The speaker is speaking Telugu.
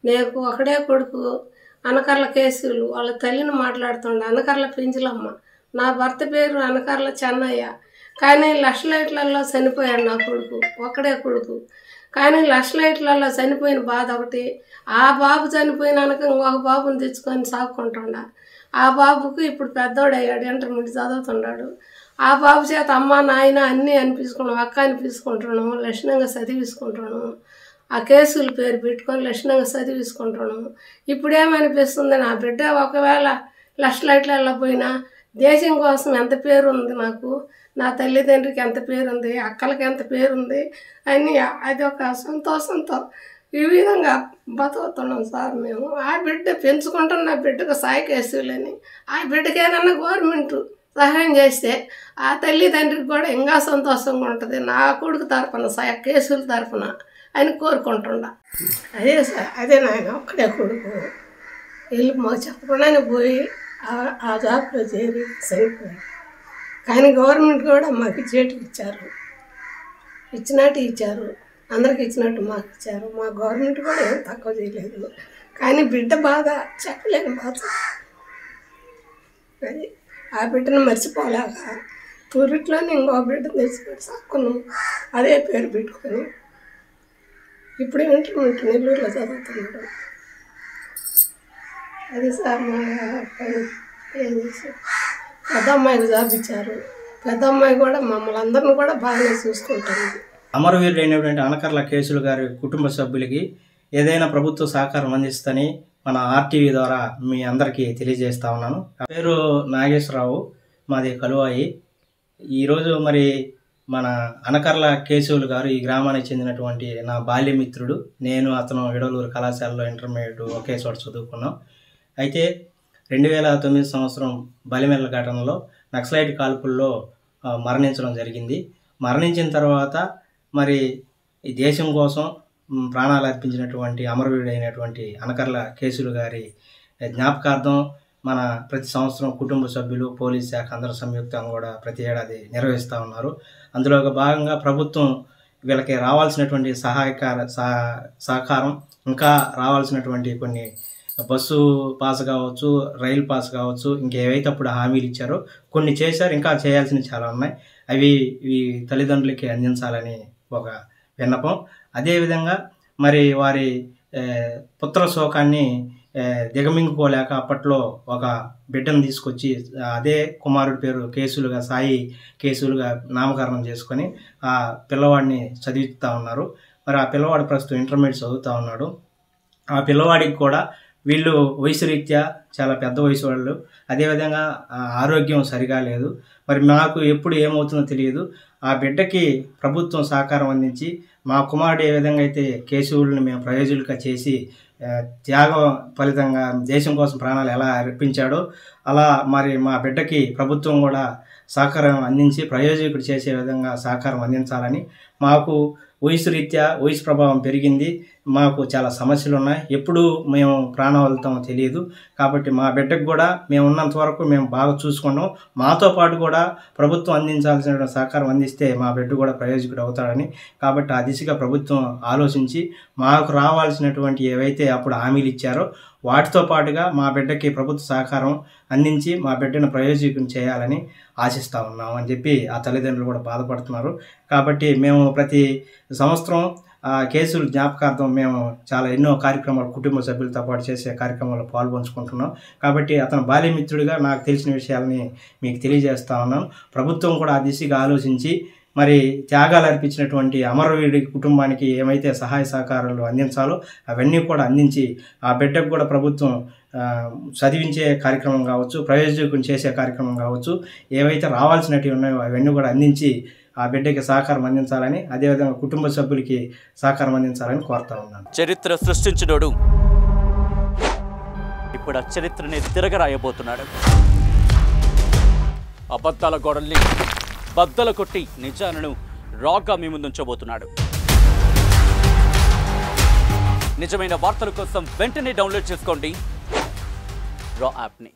నాకు ఒకడే కొడుకు. అనకర్ల కేసులు వాళ్ళ తల్లిని మాట్లాడుతుండే. అనకర్ల పెంచులమ్మ. నా భర్త పేరు అనకర్ల చెన్నయ్య. కానీ లక్షలైట్లలో చనిపోయాడు నా కొడుకు. ఒక్కడే కొడుకు. కానీ లక్షలైట్లలో చనిపోయిన బాధ ఒకటి. ఆ బాబు చనిపోయినాక ఇంకొక బాబుని తెచ్చుకొని సాగుకుంటుండ. ఆ బాబుకు ఇప్పుడు పెద్దోడయ్యాడు, ఇంటర్మీడియట్ చదువుతున్నాడు. ఆ బాబు చేత అమ్మ నాయన అన్నీ అనిపించుకున్నాం, అక్క అనిపించుకుంటున్నాము, లక్షణంగా చదివించుకుంటున్నాము. ఆ కేసుల పేరు పెట్టుకొని లక్షణంగా చదివించుకుంటున్నాము. ఇప్పుడేమనిపిస్తుంది, నా బిడ్డ ఒకవేళ లక్షలైట్లలో పోయినా దేశం కోసం ఎంత పేరు ఉంది నాకు, నా తల్లిదండ్రికి ఎంత పేరుంది, అక్కలకి ఎంత పేరుంది అని అది ఒక సంతోషంతో ఈ విధంగా బతుకుతున్నాం సార్ మేము. ఆ బిడ్డ పెంచుకుంటున్న బిడ్డకు సాయి కేసులని, ఆ బిడ్డకి ఏదన్నా గవర్నమెంట్ సహాయం చేస్తే ఆ తల్లిదండ్రికి కూడా ఇంకా సంతోషంగా ఉంటుంది. నా కొడుకు తరపున కేసుల తరపున అని కోరుకుంటుండ. అదే సార్, అదే నాయన ఒక్కడే కొడుకు. వెళ్ళి మాకు చెప్పకుండానే పోయి ఆ జాబ్లో చేరి చనిపోయాడు. కానీ గవర్నమెంట్ కూడా మాకు ఇచ్చేటివి ఇచ్చారు, ఇచ్చినట్టు ఇచ్చారు, అందరికి ఇచ్చినట్టు మాకు ఇచ్చారు. మా గవర్నమెంట్ కూడా ఏం తక్కువ చేయలేదు. కానీ బిడ్డ బాధ చెప్పలేని బాధ. అది ఆ బిడ్డను మర్చిపోలేక తూరిట్లోనే ఇంకో బిడ్డను తెచ్చిపెట్టి సాక్కున్నాం. అదే పేరు పెట్టుకొని ఇప్పుడు ఇంటర్మీడియట్ నెల్లూరులో చదువుతున్నాడు. అది సార్ మా ఏం చేశారు. పెద్ద అమ్మాయికి జాబ్ ఇచ్చారు. పెద్ద అమ్మాయి కూడా మమ్మల్ని అందరిని కూడా బాగానే చూసుకుంటుంది. అమరవీరుడు అయినటువంటి అనకర్ల కేసులు గారి కుటుంబ సభ్యులకి ఏదైనా ప్రభుత్వ సహకారం అందిస్తని మన ఆర్టీవీ ద్వారా మీ అందరికీ తెలియజేస్తా ఉన్నాను. నా పేరు నాగేశ్వరరావు, మాది కలువాయి. ఈరోజు మరి మన అనకర్ల కేశవులు గారు ఈ గ్రామానికి చెందినటువంటి నా బాల్యమిత్రుడు. నేను అతను ఎడలూరు కళాశాలలో ఇంటర్మీడియట్ ఒకే చోట చదువుకున్నాం. అయితే 2009 సంవత్సరం బలిమెల్ల ఘటనలో నక్సలైట్ కాల్పుల్లో మరణించడం జరిగింది. మరణించిన తర్వాత మరి ఈ దేశం కోసం ప్రాణాలు అర్పించినటువంటి అమరవీరుడైనటువంటి అనకర్ల కేసులు గారి జ్ఞాపకార్థం మన ప్రతి సంవత్సరం కుటుంబ సభ్యులు, పోలీస్ శాఖ అందరూ సంయుక్తంగా కూడా ప్రతి ఏడాది నిర్వహిస్తూ ఉన్నారు. అందులో భాగంగా ప్రభుత్వం వీళ్ళకి రావాల్సినటువంటి సహకారం, ఇంకా రావాల్సినటువంటి కొన్ని బస్సు పాస్ కావచ్చు, రైలు పాస్ కావచ్చు, ఇంకేవైతే అప్పుడు హామీలు ఇచ్చారో కొన్ని చేశారు, ఇంకా చేయాల్సినవి చాలా ఉన్నాయి. అవి ఈ తల్లిదండ్రులకి అందించాలని ఒక విన్నపం. అదేవిధంగా మరి వారి పుత్ర శోకాన్ని దిగమింగుకోలేక అప్పట్లో ఒక బిడ్డను తీసుకొచ్చి అదే కుమారుడి పేరు కేసులుగా, సాయి కేసులుగా నామకరణం చేసుకొని ఆ పిల్లవాడిని చదివిస్తూ ఉన్నారు. మరి ఆ పిల్లవాడు ప్రస్తుతం ఇంటర్మీడియట్ చదువుతూ ఉన్నాడు. ఆ పిల్లవాడికి కూడా వీళ్ళు వయసు రీత్యా చాలా పెద్ద వయసు వాళ్ళు, అదేవిధంగా ఆరోగ్యం సరిగా లేదు. మరి మాకు ఎప్పుడు ఏమవుతుందో తెలియదు. ఆ బిడ్డకి ప్రభుత్వం సహకారం అందించి మా కుమారుడు ఏ విధంగా అయితే కేశవుల్ని మేము ప్రయోజకులుగా చేసి త్యాగం ఫలితంగా దేశం కోసం ప్రాణాలు ఎలా అర్పించాడో అలా మరి మా బిడ్డకి ప్రభుత్వం కూడా సహకారం అందించి ప్రయోజకుడు చేసే విధంగా సహకారం అందించాలని. మాకు వయసు రీత్యా వయసు ప్రభావం పెరిగింది, మాకు చాలా సమస్యలు ఉన్నాయి, ఎప్పుడు మేము ప్రాణం వదులుతామో తెలియదు. కాబట్టి మా బిడ్డకు కూడా మేము ఉన్నంత వరకు మేము బాగా చూసుకున్నాం. మాతో పాటు కూడా ప్రభుత్వం అందించాల్సిన సహకారం అందిస్తే మా బిడ్డ కూడా ప్రయోజకుడు అవుతాడని. కాబట్టి ఆ దిశగా ప్రభుత్వం ఆలోచించి మాకు రావాల్సినటువంటి ఏవైతే అప్పుడు హామీలు ఇచ్చారో వాటితో పాటుగా మా బిడ్డకి ప్రభుత్వ సహకారం అందించి మా బిడ్డను ప్రయోజకుని చేయాలని ఆశిస్తూ ఉన్నాం అని చెప్పి ఆ తల్లిదండ్రులు కూడా బాధపడుతున్నారు. కాబట్టి మేము ప్రతి సంవత్సరం కేసులు జ్ఞాపకార్థం మేము చాలా ఎన్నో కార్యక్రమాలు కుటుంబ సభ్యులతో పాటు చేసే కార్యక్రమాల్లో పాల్పంచుకుంటున్నాం. కాబట్టి అతను బాల్యమిత్రుడిగా నాకు తెలిసిన విషయాలని మీకు తెలియజేస్తా ఉన్నాను. ప్రభుత్వం కూడా ఆ దిశగా ఆలోచించి మరి త్యాగాలు అర్పించినటువంటి అమరవీరుడి కుటుంబానికి ఏమైతే సహాయ సహకారాలు అందించాలో అవన్నీ కూడా అందించి ఆ బిడ్డకు కూడా ప్రభుత్వం చదివించే కార్యక్రమం కావచ్చు, ప్రయోజకుని చేసే కార్యక్రమం కావచ్చు, ఏవైతే రావాల్సినవి ఉన్నాయో అవన్నీ కూడా అందించి ఆ బిడ్డకి సహకారం అందించాలని, అదేవిధంగా కుటుంబ సభ్యులకి సహకారం అందించాలని కోరుతా ఉన్నాను. చరిత్ర సృష్టించినోడు ఇప్పుడు ఆ చరిత్రని తిరగరాయబోతున్నాడు. అబద్ధాల గోడల్ని బద్దలు కొట్టి నిజాలను రాగా మీ ముందుంచబోతున్నాడు. నిజమైన వార్తల కోసం వెంటనే డౌన్లోడ్ చేసుకోండి రా యాప్ని.